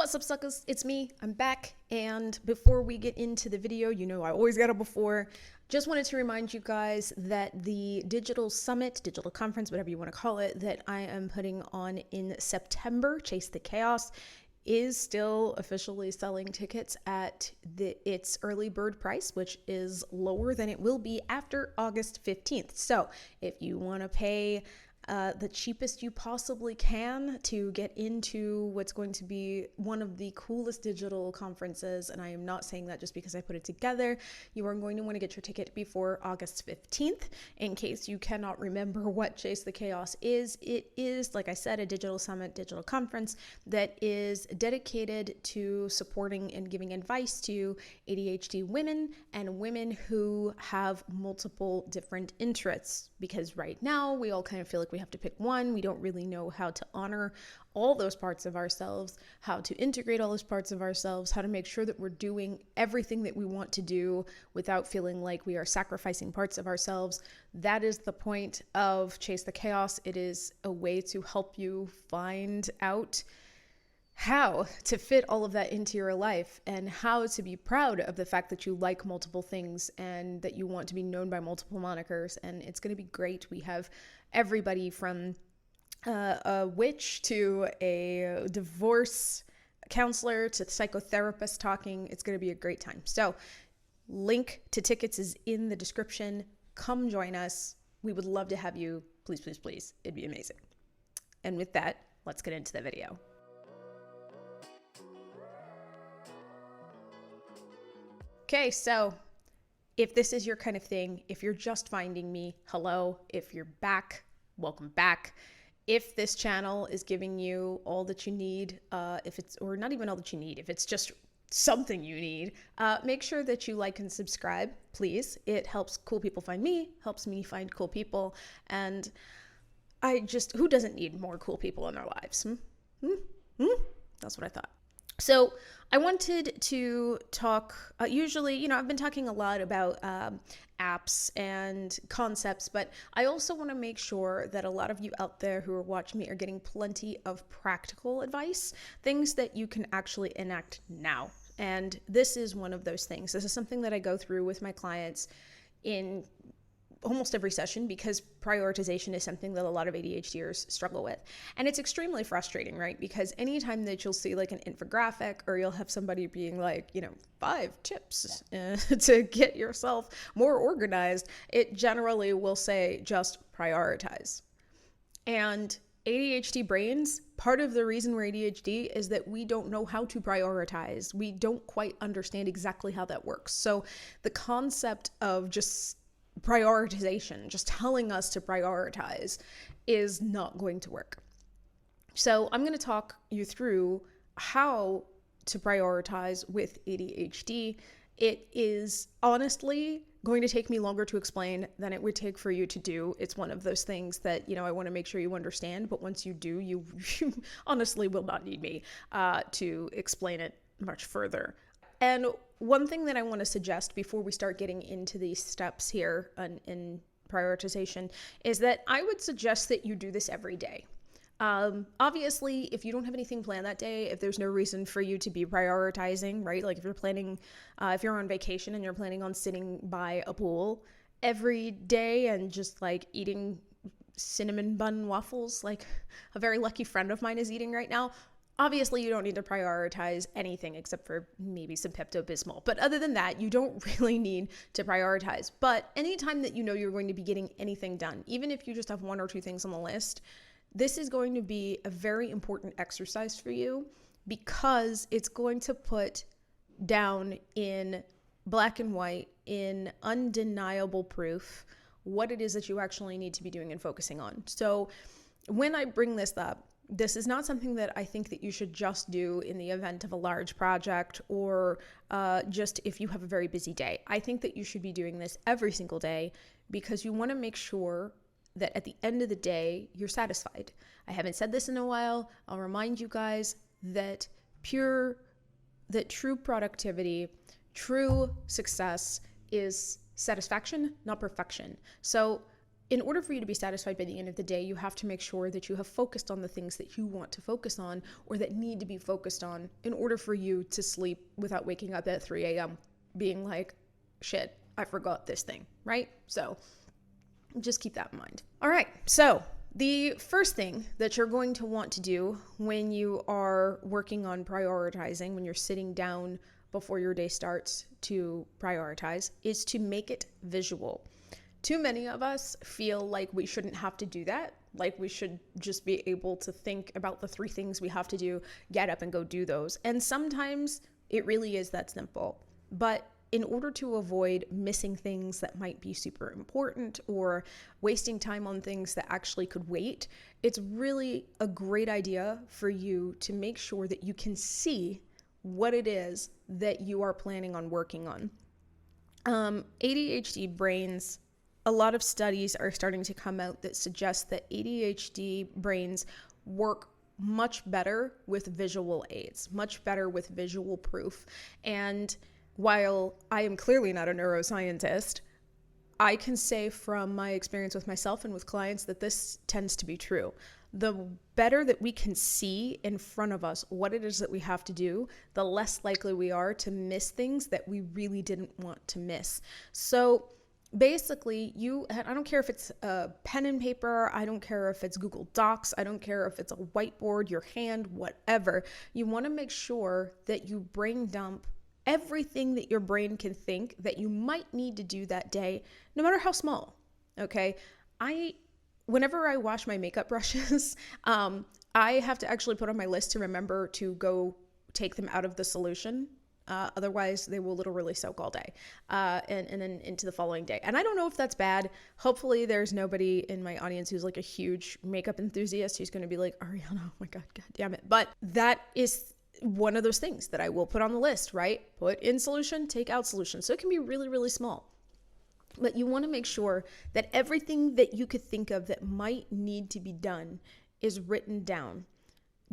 What's up, suckers? It's me. I'm back. And before we get into the video, you know I always got it before. Just wanted to remind you guys that the digital summit, digital conference, whatever you want to call it, that I am putting on in September, Chase the Chaos, is still officially selling tickets at its early bird price, which is lower than it will be after August 15th. So if you want to pay the cheapest you possibly can to get into what's going to be one of the coolest digital conferences, and I am not saying that just because I put it together, you are going to want to get your ticket before August 15th. In case you cannot remember what Chase the Chaos is, it is, like I said, a digital summit, digital conference that is dedicated to supporting and giving advice to ADHD women and women who have multiple different interests. Because right now we all kind of feel like we have to pick one. We don't really know how to honor all those parts of ourselves, how to integrate all those parts of ourselves, how to make sure that we're doing everything that we want to do without feeling like we are sacrificing parts of ourselves. That is the point of Chase the Chaos. It is a way to help you find out how to fit all of that into your life and how to be proud of the fact that you like multiple things and that you want to be known by multiple monikers. And it's going to be great. We have everybody from a witch to a divorce counselor to psychotherapist talking. It's going to be a great time. So link to tickets is in the description. Come join us. We would love to have you. Please, please, please. It'd be amazing. And with that, let's get into the video. Okay, so if this is your kind of thing, if you're just finding me, hello. If you're back, welcome back. If this channel is giving you all that you need, or not even all that you need, if it's just something you need, make sure that you like and subscribe, please. It helps cool people find me, helps me find cool people, and who doesn't need more cool people in their lives? That's what I thought. So I wanted to talk, usually, I've been talking a lot about apps and concepts, but I also want to make sure that a lot of you out there who are watching me are getting plenty of practical advice, things that you can actually enact now. And this is one of those things. This is something that I go through with my clients in almost every session because prioritization is something that a lot of ADHDers struggle with. And it's extremely frustrating, right? Because anytime that you'll see like an infographic or you'll have somebody being like, 5 tips to get yourself more organized, it generally will say just prioritize. And ADHD brains, part of the reason we're ADHD is that we don't know how to prioritize. We don't quite understand exactly how that works. So the concept of just prioritization, just telling us to prioritize, is not going to work. So I'm going to talk you through how to prioritize with ADHD. It is honestly going to take me longer to explain than it would take for you to do. It's one of those things that, I want to make sure you understand, but once you do, you honestly will not need me to explain it much further. And one thing that I want to suggest before we start getting into these steps here in prioritization is that I would suggest that you do this every day. Obviously, if you don't have anything planned that day, if there's no reason for you to be prioritizing, right? Like if you're planning, if you're on vacation and you're planning on sitting by a pool every day and just like eating cinnamon bun waffles, like a very lucky friend of mine is eating right now, obviously, you don't need to prioritize anything except for maybe some Pepto-Bismol. But other than that, you don't really need to prioritize. But anytime that you're going to be getting anything done, even if you just have 1 or 2 things on the list, this is going to be a very important exercise for you because it's going to put down in black and white, in undeniable proof, what it is that you actually need to be doing and focusing on. So when I bring this up, this is not something that I think that you should just do in the event of a large project or just if you have a very busy day. I think that you should be doing this every single day because you want to make sure that at the end of the day, you're satisfied. I haven't said this in a while. I'll remind you guys that true productivity, true success is satisfaction, not perfection. So in order for you to be satisfied by the end of the day, you have to make sure that you have focused on the things that you want to focus on or that need to be focused on in order for you to sleep without waking up at 3 a.m. being like, shit, I forgot this thing, right? So just keep that in mind. All right, so the first thing that you're going to want to do when you are working on prioritizing, when you're sitting down before your day starts to prioritize, is to make it visual. Too many of us feel like we shouldn't have to do that. Like we should just be able to think about the 3 things we have to do, get up and go do those. And sometimes it really is that simple. But in order to avoid missing things that might be super important or wasting time on things that actually could wait, it's really a great idea for you to make sure that you can see what it is that you are planning on working on. ADHD brains, a lot of studies are starting to come out that suggest that ADHD brains work much better with visual aids, much better with visual proof. And while I am clearly not a neuroscientist, I can say from my experience with myself and with clients that this tends to be true. The better that we can see in front of us what it is that we have to do, the less likely we are to miss things that we really didn't want to miss. So basically, I don't care if it's a pen and paper, I don't care if it's Google Docs, I don't care if it's a whiteboard, your hand, whatever. You want to make sure that you brain dump everything that your brain can think that you might need to do that day, no matter how small, okay? Whenever I wash my makeup brushes, I have to actually put on my list to remember to go take them out of the solution. Otherwise, they will literally soak all day and then into the following day. And I don't know if that's bad. Hopefully, there's nobody in my audience who's like a huge makeup enthusiast who's going to be like, Ariana, oh my God damn it. But that is one of those things that I will put on the list, right? Put in solution, take out solution. So it can be really, really small. But you want to make sure that everything that you could think of that might need to be done is written down.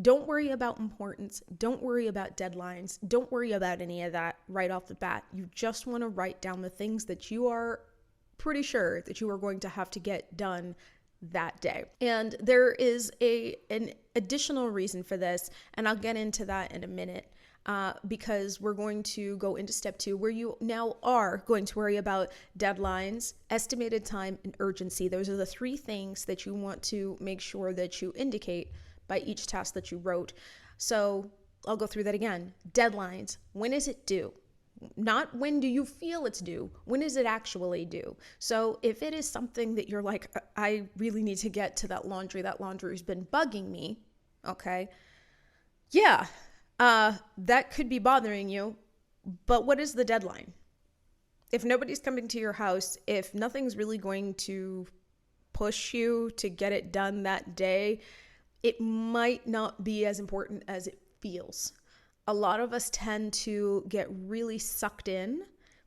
Don't worry about importance. Don't worry about deadlines. Don't worry about any of that right off the bat. You just want to write down the things that you are pretty sure that you are going to have to get done that day. And there is an additional reason for this, and I'll get into that in a minute, because we're going to go into step 2, where you now are going to worry about deadlines, estimated time, and urgency. Those are the 3 things that you want to make sure that you indicate by each task that you wrote. So I'll go through that again. Deadlines. When is it due? Not when do you feel it's due, when is it actually due? So if it is something that you're like, I really need to get to that laundry's been bugging me, okay, yeah, that could be bothering you, but what is the deadline? If nobody's coming to your house, if nothing's really going to push you to get it done that day, it might not be as important as it feels. A lot of us tend to get really sucked in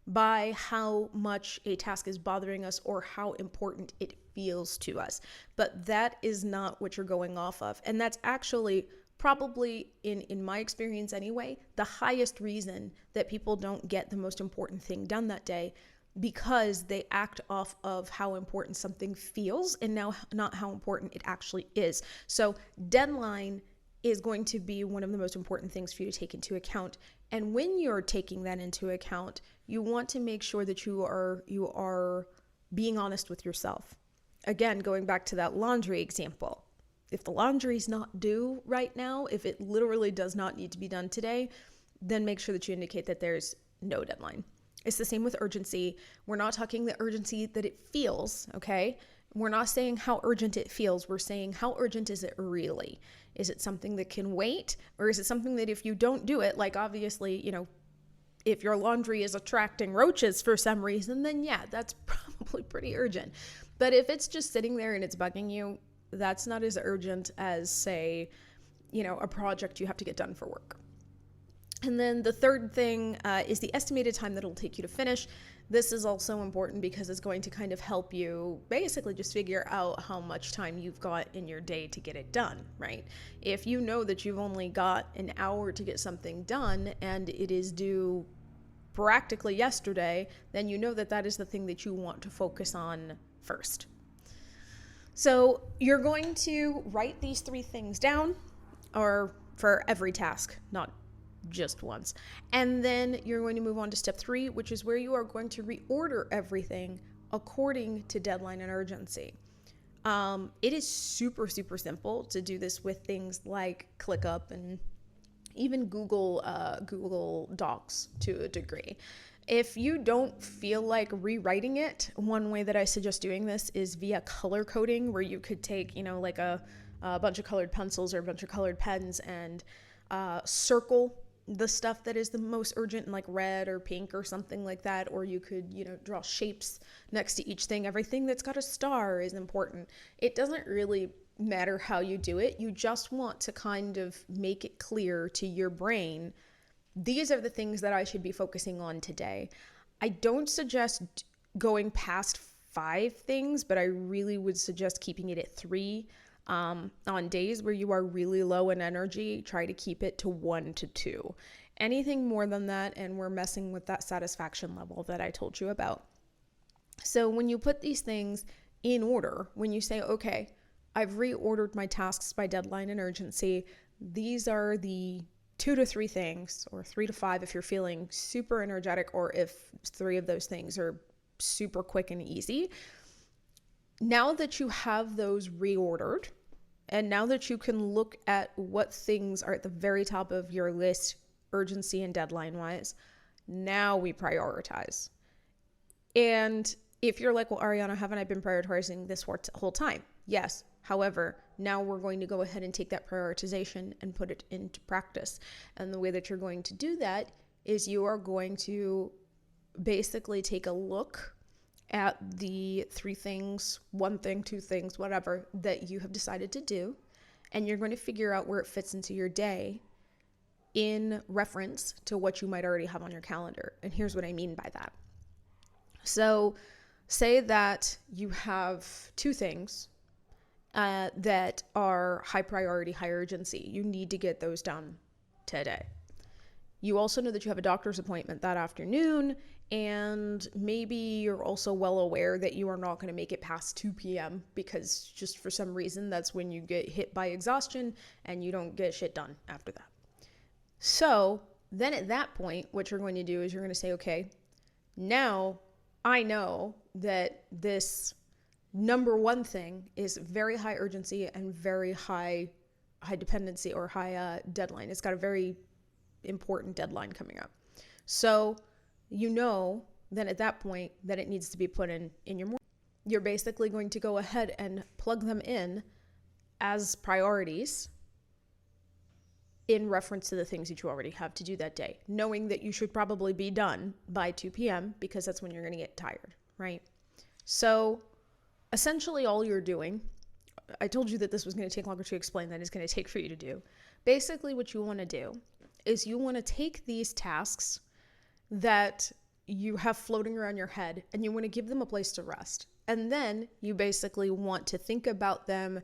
by how much a task is bothering us or how important it feels to us. But that is not what you're going off of. And that's actually probably, in my experience anyway, the highest reason that people don't get the most important thing done that day, because they act off of how important something feels and now not how important it actually is. So deadline is going to be one of the most important things for you to take into account. And when you're taking that into account, you want to make sure that you are being honest with yourself. Again, going back to that laundry example, if the laundry is not due right now, if it literally does not need to be done today, then make sure that you indicate that there's no deadline. It's the same with urgency. We're not talking the urgency that it feels, okay? We're not saying how urgent it feels. We're saying how urgent is it really? Is it something that can wait? Or is it something that if you don't do it, like obviously, if your laundry is attracting roaches for some reason, then yeah, that's probably pretty urgent. But if it's just sitting there and it's bugging you, that's not as urgent as, say, a project you have to get done for work. And then the third thing is the estimated time that it'll take you to finish. This is also important because it's going to kind of help you basically just figure out how much time you've got in your day to get it done, right? If you know that you've only got an hour to get something done and it is due practically yesterday, then you know that that is the thing that you want to focus on first. So you're going to write these 3 things down, or for every task, not just once. And then you're going to move on to step 3, which is where you are going to reorder everything according to deadline and urgency. It is super, super simple to do this with things like ClickUp and even Google Docs to a degree. If you don't feel like rewriting it, one way that I suggest doing this is via color coding, where you could take, like a bunch of colored pencils or a bunch of colored pens and circle the stuff that is the most urgent in like red or pink or something like that. Or you could, draw shapes next to each thing. Everything that's got a star is important. It doesn't really matter how you do it. You just want to kind of make it clear to your brain, these are the things that I should be focusing on today. I don't suggest going past 5 things, but I really would suggest keeping it at 3. On days where you are really low in energy, try to keep it to 1 to 2. Anything more than that, and we're messing with that satisfaction level that I told you about. So when you put these things in order, when you say, okay, I've reordered my tasks by deadline and urgency, these are the 2 to 3 things, or 3 to 5 if you're feeling super energetic, or if 3 of those things are super quick and easy. Now that you have those reordered, and now that you can look at what things are at the very top of your list, urgency and deadline wise, now we prioritize. And if you're like, well, Ariana, haven't I been prioritizing this whole time? Yes. However, now we're going to go ahead and take that prioritization and put it into practice. And the way that you're going to do that is you are going to basically take a look at the 3 things, 1 thing, 2 things, whatever, that you have decided to do. And you're going to figure out where it fits into your day in reference to what you might already have on your calendar. And here's what I mean by that. So say that you have 2 things that are high priority, high urgency. You need to get those done today. You also know that you have a doctor's appointment that afternoon, and maybe you're also well aware that you are not going to make it past 2 p.m. because just for some reason, that's when you get hit by exhaustion and you don't get shit done after that. So then at that point, what you're going to do is you're going to say, okay, now I know that this number 1 thing is very high urgency and very high dependency or high deadline. It's got a very important deadline coming up. So you know then at that point that it needs to be put in your morning. You're basically going to go ahead and plug them in as priorities in reference to the things that you already have to do that day, knowing that you should probably be done by 2 p.m. because that's when you're going to get tired, right? So essentially all you're doing, I told you that this was going to take longer to explain than it's going to take for you to do. Basically what you want to do is you want to take these tasks that you have floating around your head and you want to give them a place to rest. And then you basically want to think about them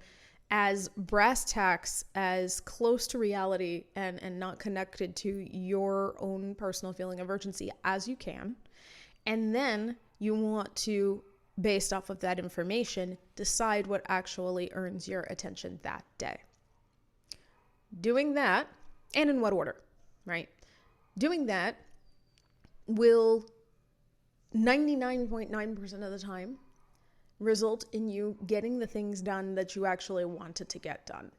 as brass tacks, as close to reality and not connected to your own personal feeling of urgency as you can. And then you want to, based off of that information, decide what actually earns your attention that day. Doing that, and in what order, right? Doing that will 99.9% of the time result in you getting the things done that you actually wanted to get done.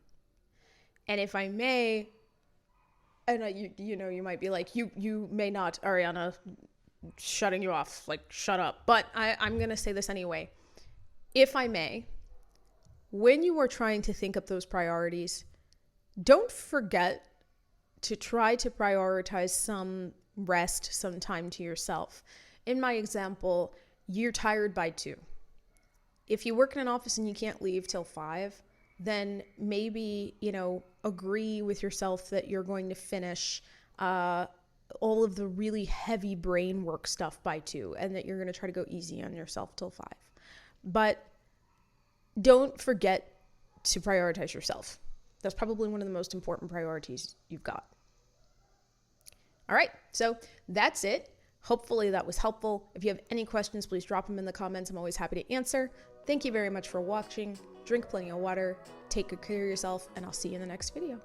And if I may, and you might be like, you may not, Ariana, shutting you off, like shut up. But I'm going to say this anyway. If I may, when you are trying to think up those priorities, don't forget to try to prioritize some rest, some time to yourself. In my example, you're tired by 2. If you work in an office and you can't leave till 5, then maybe, agree with yourself that you're going to finish all of the really heavy brain work stuff by 2, and that you're going to try to go easy on yourself till 5. But don't forget to prioritize yourself. That's probably one of the most important priorities you've got. All right, so that's it. Hopefully that was helpful. If you have any questions, please drop them in the comments. I'm always happy to answer. Thank you very much for watching. drink plenty of water, take good care of yourself, and I'll see you in the next video.